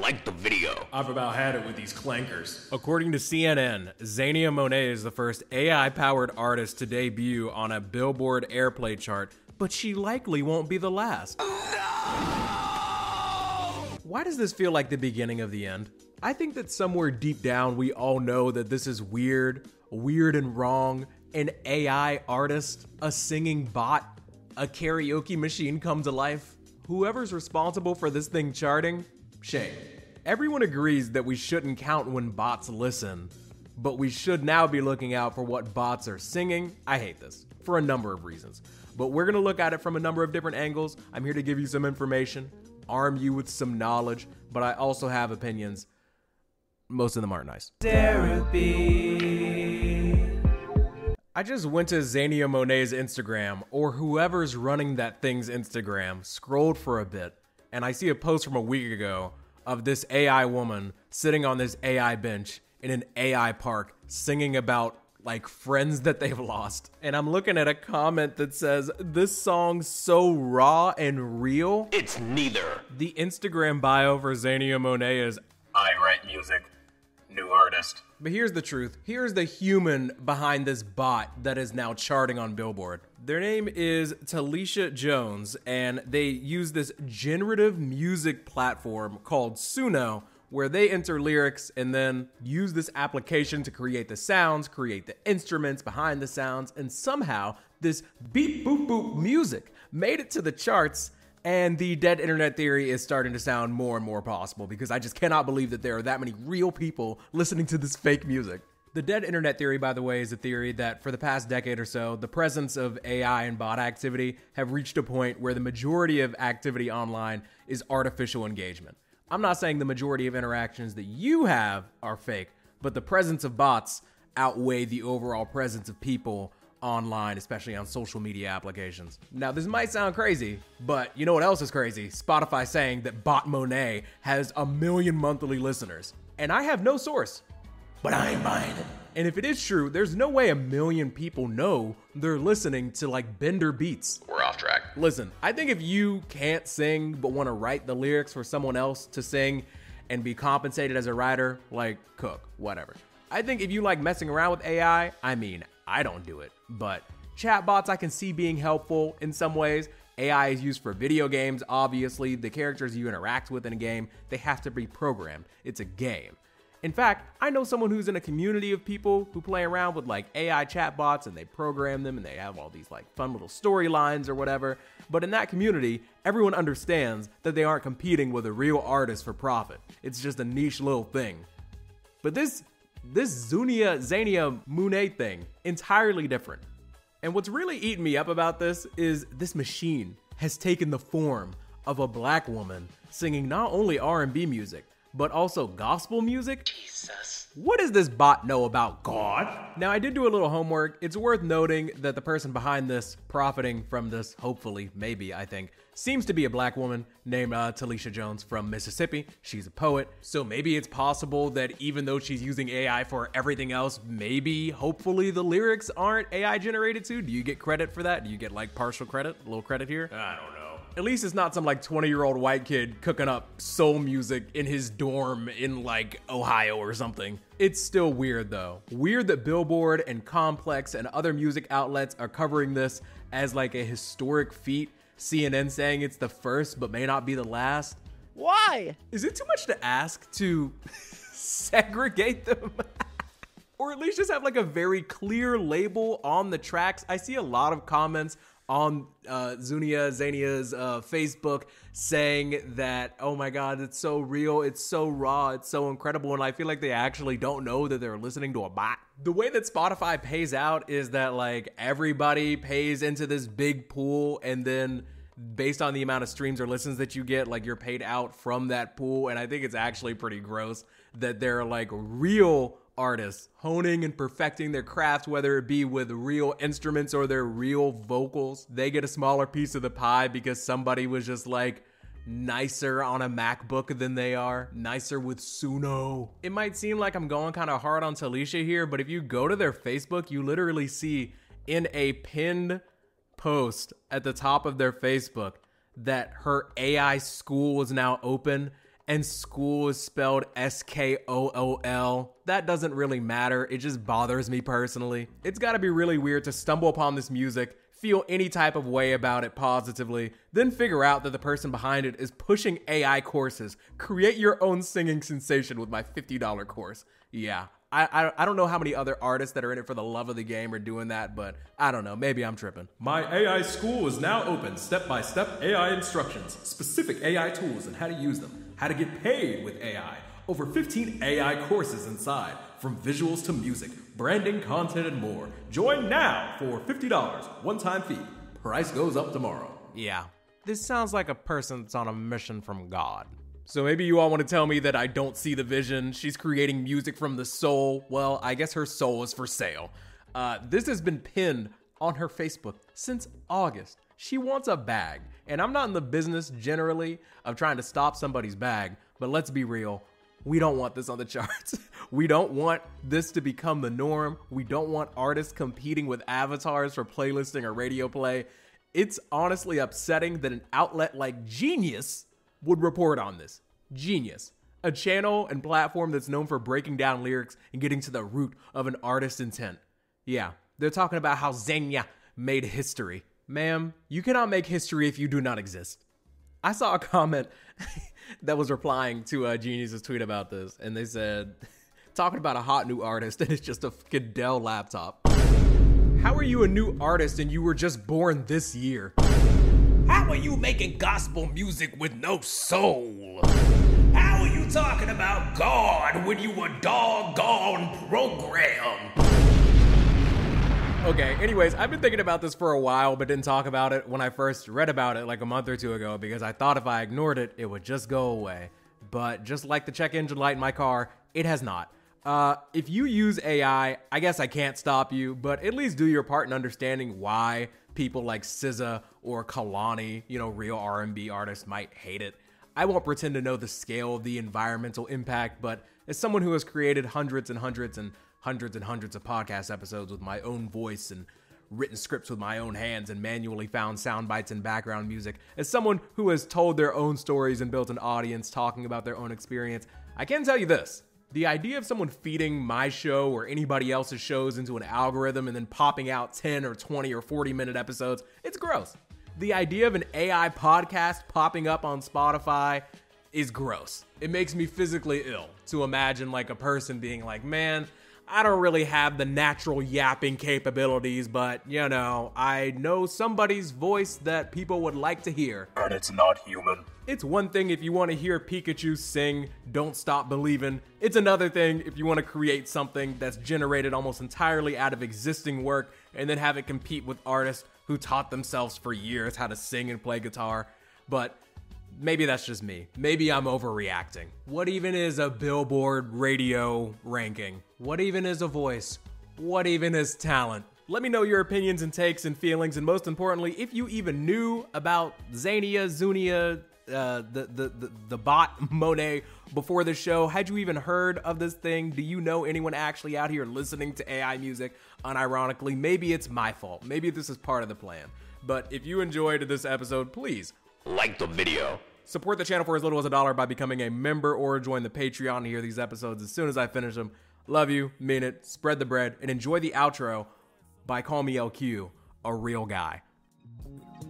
like the video. I've about had it with these clankers. According to CNN, Zania Monet is the first AI-powered artist to debut on a Billboard airplay chart, but she likely won't be the last. No! Why does this feel like the beginning of the end? I think that somewhere deep down we all know that this is weird and wrong. An AI artist, a singing bot, a karaoke machine come to life. Whoever's responsible for this thing charting, shame. Everyone agrees that we shouldn't count when bots listen, but we should now be looking out for what bots are singing. I hate this for a number of reasons, but we're gonna look at it from a number of different angles. I'm here to give you some information, arm you with some knowledge, but I also have opinions. Most of them aren't nice. Derapy. I just went to Zania Monet's Instagram, or whoever's running that thing's Instagram, scrolled for a bit, and I see a post from a week ago of this AI woman sitting on this AI bench in an AI park singing about like friends that they've lost. And I'm looking at a comment that says, "This song's so raw and real." It's neither. The Instagram bio for Zania Monet is, "I write music, new artist." But here's the truth. Here's the human behind this bot that is now charting on Billboard. Their name is Talisha Jones, and they use this generative music platform called Suno, where they enter lyrics and then use this application to create the sounds, create the instruments behind the sounds, and somehow this beep boop boop music made it to the charts. And the dead internet theory is starting to sound more and more possible because I just cannot believe that there are that many real people listening to this fake music. The dead internet theory, by the way, is a theory that for the past decade or so, the presence of AI and bot activity have reached a point where the majority of activity online is artificial engagement. I'm not saying the majority of interactions that you have are fake, but the presence of bots outweigh the overall presence of people online, especially on social media applications. Now, this might sound crazy, but you know what else is crazy? Spotify saying that Bot Monet has 1 million monthly listeners. And I have no source, but I ain't buying it. And if it is true, there's no way 1 million people know they're listening to like Bender beats. We're off track. Listen, I think if you can't sing but want to write the lyrics for someone else to sing and be compensated as a writer, like cook, whatever. I think if you like messing around with AI, I don't do it, but chatbots I can see being helpful in some ways. AI is used for video games, obviously. The characters you interact with in a game, they have to be programmed. It's a game. In fact, I know someone who's in a community of people who play around with like AI chatbots and they program them and they have all these like fun little storylines or whatever. But in that community, everyone understands that they aren't competing with a real artist for profit. It's just a niche little thing. But this Zania Monet thing, entirely different. And what's really eating me up about this is this machine has taken the form of a black woman singing not only R&B music, but also gospel music. Jesus. What does this bot know about God? Now, I did do a little homework. It's worth noting that the person behind this, profiting from this, hopefully, maybe, I think, seems to be a black woman named Talisha Jones from Mississippi. She's a poet. So maybe it's possible that even though she's using AI for everything else, maybe, hopefully, the lyrics aren't AI generated too. Do you get credit for that? Do you get like partial credit? A little credit here? I don't know. At least it's not some like 20-year-old white kid cooking up soul music in his dorm in like Ohio or something. It's still weird though. Weird that Billboard and Complex and other music outlets are covering this as like a historic feat. CNN saying it's the first but may not be the last. Why? Is it too much to ask to segregate them? Or at least just have like a very clear label on the tracks. I see a lot of comments on Zania's Facebook saying that, oh my God, it's so real, it's so raw, it's so incredible, and I feel like they actually don't know that they're listening to a bot. The way that Spotify pays out is that like everybody pays into this big pool, and then based on the amount of streams or listens that you get, like you're paid out from that pool, and I think it's actually pretty gross that they're like real artists honing and perfecting their craft, whether it be with real instruments or their real vocals. They get a smaller piece of the pie because somebody was just like nicer on a MacBook than they are, nicer with Suno. It might seem like I'm going kind of hard on Talisha here, but if you go to their Facebook, you literally see in a pinned post at the top of their Facebook that her AI school is now open And school is spelled S-K-O-O-L. That doesn't really matter. It just bothers me personally. It's gotta be really weird to stumble upon this music, feel any type of way about it positively, then figure out that the person behind it is pushing AI courses. Create your own singing sensation with my $50 course. Yeah, I don't know how many other artists that are in it for the love of the game are doing that, but I don't know, maybe I'm tripping. My AI school is now open. Step-by-step AI instructions, specific AI tools and how to use them, how to get paid with AI. Over 15 AI courses inside, from visuals to music, branding, content, and more. Join now for $50, one-time fee. Price goes up tomorrow. Yeah, this sounds like a person that's on a mission from God. So maybe you all want to tell me that I don't see the vision. She's creating music from the soul. Well, I guess her soul is for sale. This has been pinned on her Facebook since August. She wants a bag. And I'm not in the business generally of trying to stop somebody's bag, but let's be real. We don't want this on the charts. We don't want this to become the norm. We don't want artists competing with avatars for playlisting or radio play. It's honestly upsetting that an outlet like Genius would report on this. Genius, a channel and platform that's known for breaking down lyrics and getting to the root of an artist's intent. Yeah, they're talking about how Xenia made history. Ma'am, you cannot make history if you do not exist. I saw a comment that was replying to Genius's tweet about this, and they said, talking about a hot new artist, and it's just a fucking Dell laptop. How are you a new artist and you were just born this year? How are you making gospel music with no soul? How are you talking about God when you were doggone programmed? Okay, anyways, I've been thinking about this for a while, but didn't talk about it when I first read about it like a month or two ago because I thought if I ignored it, it would just go away. But just like the check engine light in my car, it has not. If you use AI, I guess I can't stop you, but at least do your part in understanding why people like SZA or Kalani, real R&B artists, might hate it. I won't pretend to know the scale of the environmental impact, but as someone who has created hundreds and hundreds and hundreds and hundreds of podcast episodes with my own voice and written scripts with my own hands and manually found sound bites and background music, as someone who has told their own stories and built an audience talking about their own experience, I can tell you this. The idea of someone feeding my show or anybody else's shows into an algorithm and then popping out 10 or 20 or 40-minute episodes, it's gross. The idea of an AI podcast popping up on Spotify is gross. It makes me physically ill to imagine like a person being like, man, I don't really have the natural yapping capabilities, but, I know somebody's voice that people would like to hear. And it's not human. It's one thing if you want to hear Pikachu sing Don't Stop Believin'. It's another thing if you want to create something that's generated almost entirely out of existing work and then have it compete with artists who taught themselves for years how to sing and play guitar. But maybe that's just me. Maybe I'm overreacting. What even is a Billboard radio ranking? What even is a voice? What even is talent? Let me know your opinions and takes and feelings, and most importantly, if you even knew about Xenia, Zunia, the bot Monet before the show. Had you even heard of this thing? Do you know anyone actually out here listening to AI music unironically? Maybe it's my fault. Maybe this is part of the plan. But if you enjoyed this episode, please like the video. Support the channel for as little as $1 by becoming a member or join the Patreon to hear these episodes as soon as I finish them. Love you, mean it, spread the bread, and enjoy the outro by Call Me LQ, a real guy.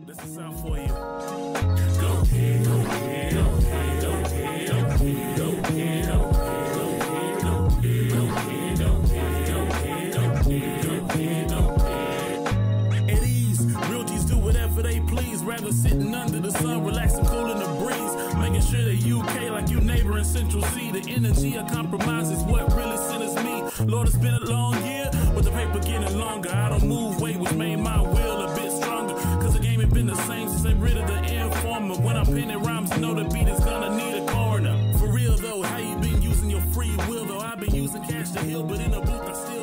This is sound for you. Go ahead, go ahead, go ahead, go ahead, go ahead, go ahead, go ahead, go ahead, go ahead, go ahead, go ahead. At ease, real G's do whatever they please, rather sitting under the sun, relaxing, cooling the breeze, making sure that UK like you neighbor in Central C. The energy of compromise is what really centers me. Lord, it's been a long year, but the paper getting longer. I don't move weight, which made my will a bit stronger. Cause the game ain't been the same since they rid of the informer. When I'm penning rhymes, you know the beat is gonna need a coroner. For real though, how you been using your free will though? I've been using cash to heal, but in a booth I still